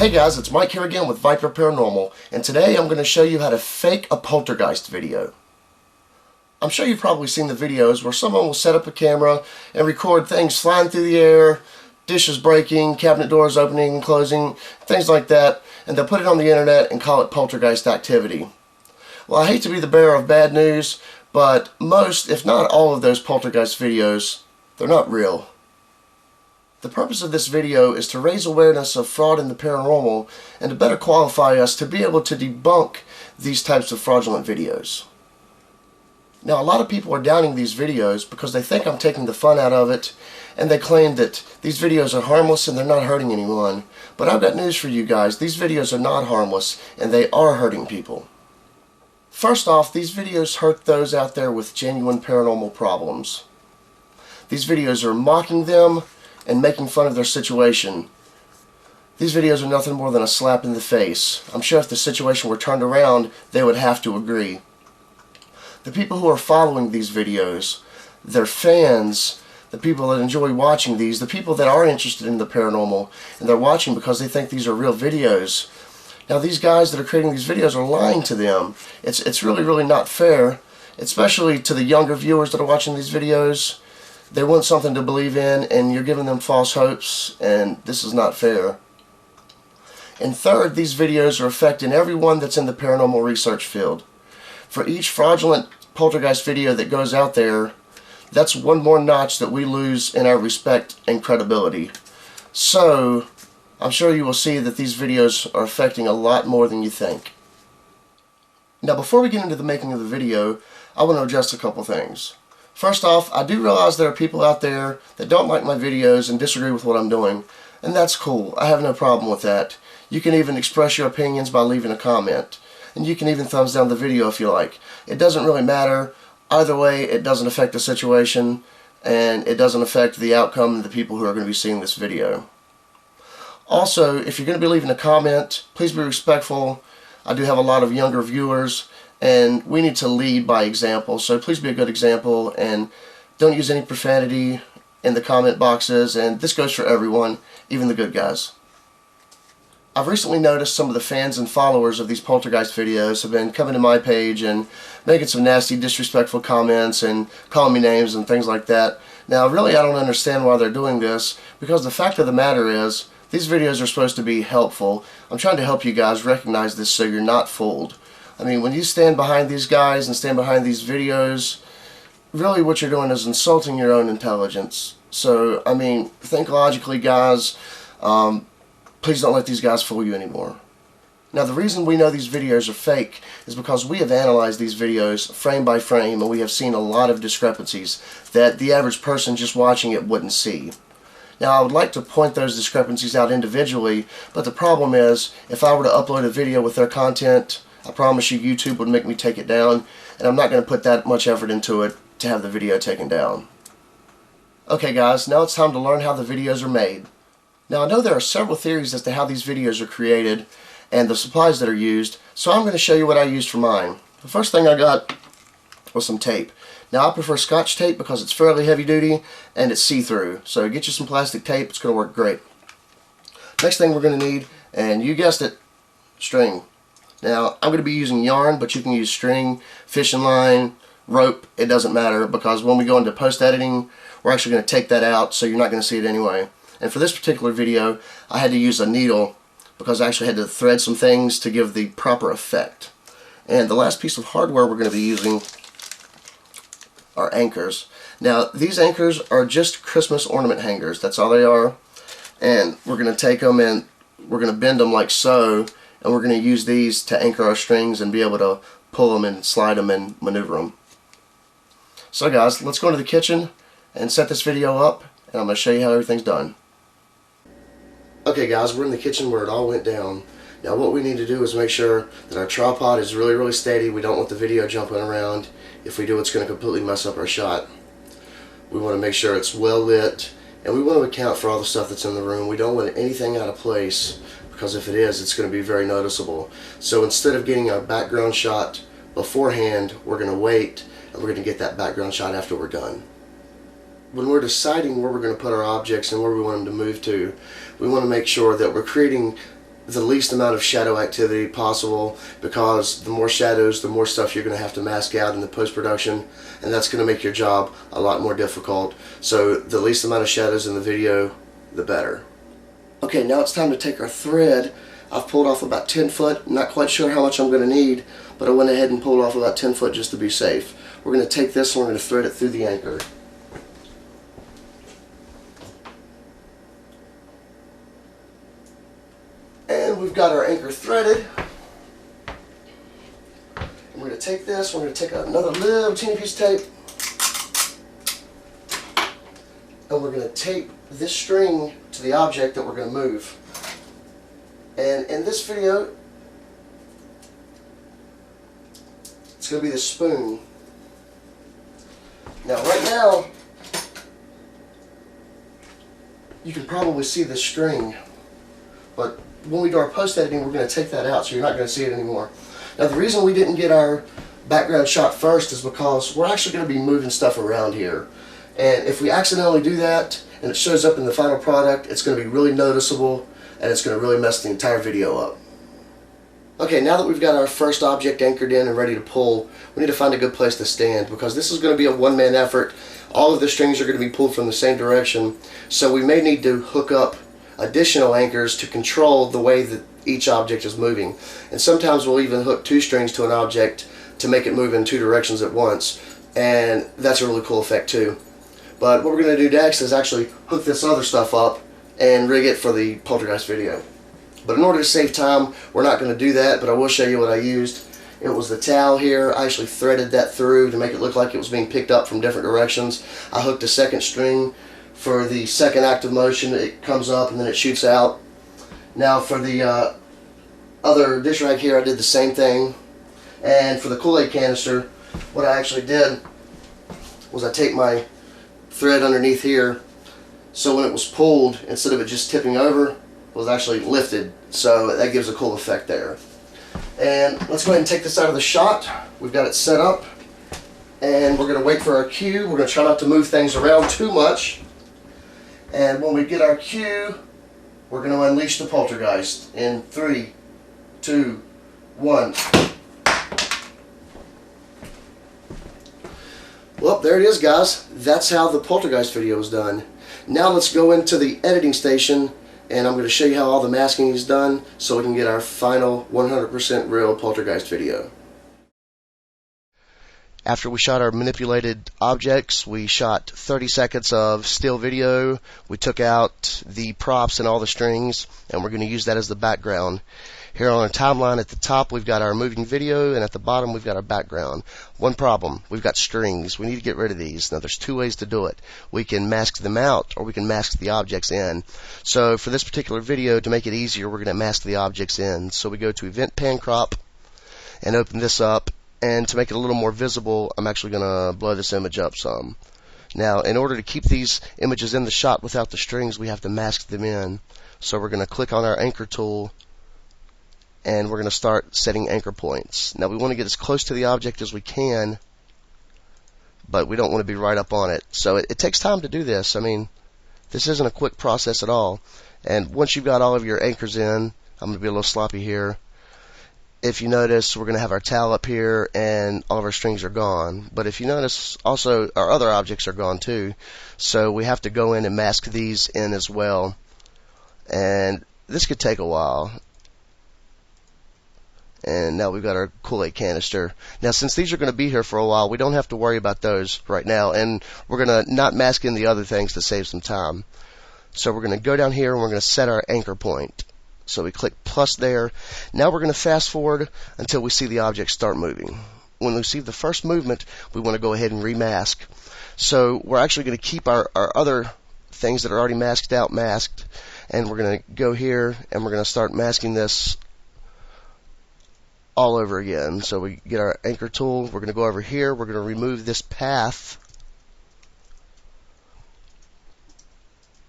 Hey guys, it's Mike here again with Viper Paranormal, and today I'm going to show you how to fake a poltergeist video. I'm sure you've probably seen the videos where someone will set up a camera and record things flying through the air, dishes breaking, cabinet doors opening and closing, things like that, and they'll put it on the internet and call it poltergeist activity. Well, I hate to be the bearer of bad news, but most, if not all of those poltergeist videos, they're not real. The purpose of this video is to raise awareness of fraud in the paranormal and to better qualify us to be able to debunk these types of fraudulent videos. Now, a lot of people are downing these videos because they think I'm taking the fun out of it, and they claim that these videos are harmless and they're not hurting anyone. But I've got news for you guys. These videos are not harmless and they are hurting people. First off, these videos hurt those out there with genuine paranormal problems. These videos are mocking them and making fun of their situation. These videos are nothing more than a slap in the face. I'm sure if the situation were turned around, they would have to agree. The people who are following these videos, their fans, the people that enjoy watching these, the people that are interested in the paranormal, and they're watching because they think these are real videos. Now, these guys that are creating these videos are lying to them. It's really not fair, especially to the younger viewers that are watching these videos. They want something to believe in, and you're giving them false hopes, and this is not fair. And third, these videos are affecting everyone that's in the paranormal research field. For each fraudulent poltergeist video that goes out there, that's one more notch that we lose in our respect and credibility. So, I'm sure you will see that these videos are affecting a lot more than you think. Now, before we get into the making of the video, I want to address a couple things. First off, I do realize there are people out there that don't like my videos and disagree with what I'm doing, and that's cool. I have no problem with that. You can even express your opinions by leaving a comment, and you can even thumbs down the video if you like. It doesn't really matter. Either way, it doesn't affect the situation, and it doesn't affect the outcome of the people who are going to be seeing this video. Also, if you're going to be leaving a comment, please be respectful. I do have a lot of younger viewers, and we need to lead by example, so please be a good example and don't use any profanity in the comment boxes, and this goes for everyone, even the good guys. I've recently noticed some of the fans and followers of these poltergeist videos have been coming to my page and making some nasty, disrespectful comments and calling me names and things like that. Now, really, I don't understand why they're doing this, because the fact of the matter is, these videos are supposed to be helpful. I'm trying to help you guys recognize this so you're not fooled. I mean, when you stand behind these guys and stand behind these videos, really what you're doing is insulting your own intelligence. So, I mean, think logically, guys. Please don't let these guys fool you anymore. Now, the reason we know these videos are fake is because we have analyzed these videos frame by frame, and we have seen a lot of discrepancies that the average person just watching it wouldn't see. Now, I would like to point those discrepancies out individually, but the problem is, if I were to upload a video with their content, I promise you YouTube would make me take it down, and I'm not going to put that much effort into it to have the video taken down. Okay guys, now it's time to learn how the videos are made. Now, I know there are several theories as to how these videos are created and the supplies that are used, so I'm going to show you what I used for mine. The first thing I got was some tape. Now, I prefer Scotch tape because it's fairly heavy duty and it's see-through, so get you some plastic tape, it's going to work great. Next thing we're going to need, and you guessed it, string. Now, I'm going to be using yarn, but you can use string, fishing line, rope, it doesn't matter, because when we go into post-editing, we're actually going to take that out, so you're not going to see it anyway. And for this particular video, I had to use a needle, because I actually had to thread some things to give the proper effect. And the last piece of hardware we're going to be using are anchors. Now, these anchors are just Christmas ornament hangers, that's all they are. And we're going to take them and we're going to bend them like so, and we're going to use these to anchor our strings and be able to pull them and slide them and maneuver them. So guys, let's go into the kitchen and set this video up, and I'm going to show you how everything's done. Okay guys, we're in the kitchen where it all went down. Now what we need to do is make sure that our tripod is really steady. We don't want the video jumping around. If we do, it's going to completely mess up our shot. We want to make sure it's well lit, and we want to account for all the stuff that's in the room. We don't want anything out of place, because if it is, it's going to be very noticeable. So instead of getting our background shot beforehand, we're going to wait, and we're going to get that background shot after we're done. when we're deciding where we're going to put our objects and where we want them to move to, we want to make sure that we're creating the least amount of shadow activity possible, because the more shadows, the more stuff you're going to have to mask out in the post-production, and that's going to make your job a lot more difficult. So the least amount of shadows in the video, the better. Okay, now it's time to take our thread. I've pulled off about 10 foot, not quite sure how much I'm going to need, but I went ahead and pulled off about 10 foot just to be safe. We're going to take this and we're going to thread it through the anchor. And we've got our anchor threaded. And we're going to take this, we're going to take another little teeny piece of tape, and we're going to tape this string to the object that we're going to move. And in this video, it's going to be the spoon. Now right now, you can probably see the string, but when we do our post editing, we're going to take that out, so you're not going to see it anymore. Now the reason we didn't get our background shot first is because we're actually going to be moving stuff around here. And if we accidentally do that and it shows up in the final product, it's going to be really noticeable and it's going to really mess the entire video up. Okay, now that we've got our first object anchored in and ready to pull, we need to find a good place to stand, because this is going to be a one-man effort. All of the strings are going to be pulled from the same direction, so we may need to hook up additional anchors to control the way that each object is moving. And sometimes we'll even hook two strings to an object to make it move in two directions at once, and that's a really cool effect too. But what we're going to do next is actually hook this other stuff up and rig it for the Poltergeist video. But in order to save time, we're not going to do that, but I will show you what I used. It was the towel here. I actually threaded that through to make it look like it was being picked up from different directions. I hooked a second string for the second active motion. It comes up and then it shoots out. Now for the other dish rag here, I did the same thing. And for the Kool-Aid canister, what I actually did was I taped my thread underneath here, so when it was pulled, instead of it just tipping over, it was actually lifted. So that gives a cool effect there. And let's go ahead and take this out of the shot. We've got it set up, and we're going to wait for our cue. We're going to try not to move things around too much. And when we get our cue, we're going to unleash the Poltergeist in 3, 2, 1. Well, there it is, guys. That's how the Poltergeist video is done. Now let's go into the editing station, and I'm going to show you how all the masking is done so we can get our final 100% real Poltergeist video. After we shot our manipulated objects, we shot 30 seconds of still video. We took out the props and all the strings, and we're going to use that as the background. Here on our timeline at the top, we've got our moving video, and at the bottom, we've got our background. One problem, we've got strings. We need to get rid of these. Now, there's two ways to do it. We can mask them out, or we can mask the objects in. So for this particular video, to make it easier, we're going to mask the objects in. So we go to Event Pan Crop and open this up. And to make it a little more visible, I'm actually going to blow this image up some. Now, in order to keep these images in the shot without the strings, we have to mask them in. So we're going to click on our anchor tool, and we're going to start setting anchor points. Now, we want to get as close to the object as we can, but we don't want to be right up on it. So it takes time to do this. I mean, this isn't a quick process at all. And once you've got all of your anchors in, I'm going to be a little sloppy here. If you notice, we're going to have our towel up here and all of our strings are gone. But if you notice, also our other objects are gone too. So we have to go in and mask these in as well. And this could take a while. And now we've got our Kool-Aid canister. Now, since these are going to be here for a while, we don't have to worry about those right now. And we're going to not mask in the other things to save some time. So we're going to go down here and we're going to set our anchor point. So we click plus there. Now we're going to fast forward until we see the object start moving. When we see the first movement, we want to go ahead and remask. So we're actually going to keep our other things that are already masked out masked. And we're going to go here and we're going to start masking this all over again. So we get our anchor tool. We're going to go over here. We're going to remove this path.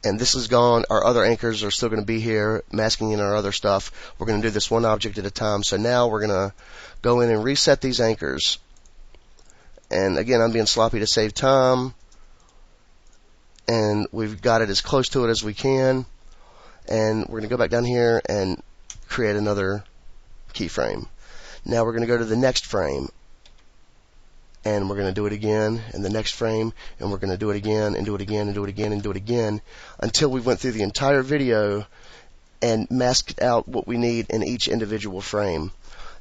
And this is gone. Our other anchors are still going to be here, masking in our other stuff. We're going to do this one object at a time. So now we're going to go in and reset these anchors. And again, I'm being sloppy to save time. And we've got it as close to it as we can. And we're going to go back down here and create another keyframe. Now we're going to go to the next frame, and we're going to do it again in the next frame, and we're going to do it again and do it again and do it again and do it again until we went through the entire video and masked out what we need in each individual frame.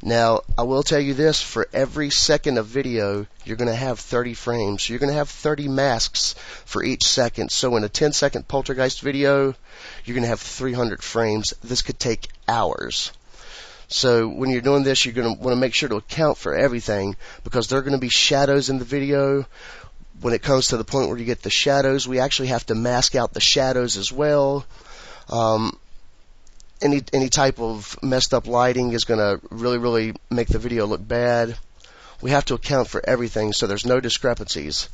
Now, I will tell you this, for every second of video, you're going to have 30 frames. So you're going to have 30 masks for each second. So in a 10-second poltergeist video, you're going to have 300 frames. This could take hours. So when you're doing this, you're going to want to make sure to account for everything, because there are going to be shadows in the video. When it comes to the point where you get the shadows, we actually have to mask out the shadows as well. Any type of messed up lighting is going to really make the video look bad. We have to account for everything so there's no discrepancies.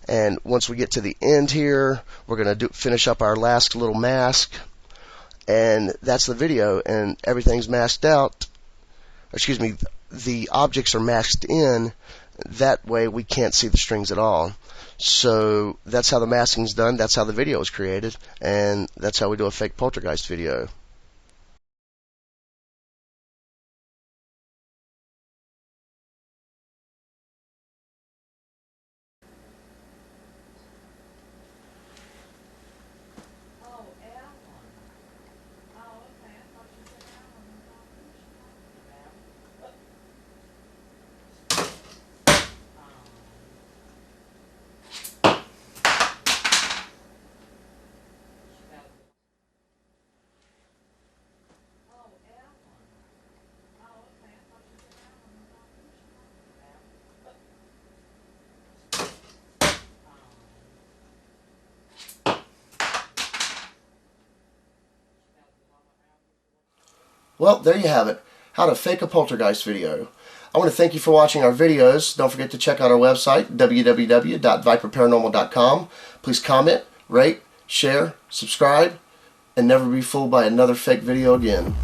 And once we get to the end here, we're going to finish up our last little mask, and that's the video, and everything's masked out. Excuse me, the objects are masked in. That way we can't see the strings at all. So that's how the masking's done, that's how the video is created, and that's how we do a fake poltergeist video. Well, there you have it. How to fake a poltergeist video. I want to thank you for watching our videos. Don't forget to check out our website, www.viperparanormal.com. Please comment, rate, share, subscribe, and never be fooled by another fake video again.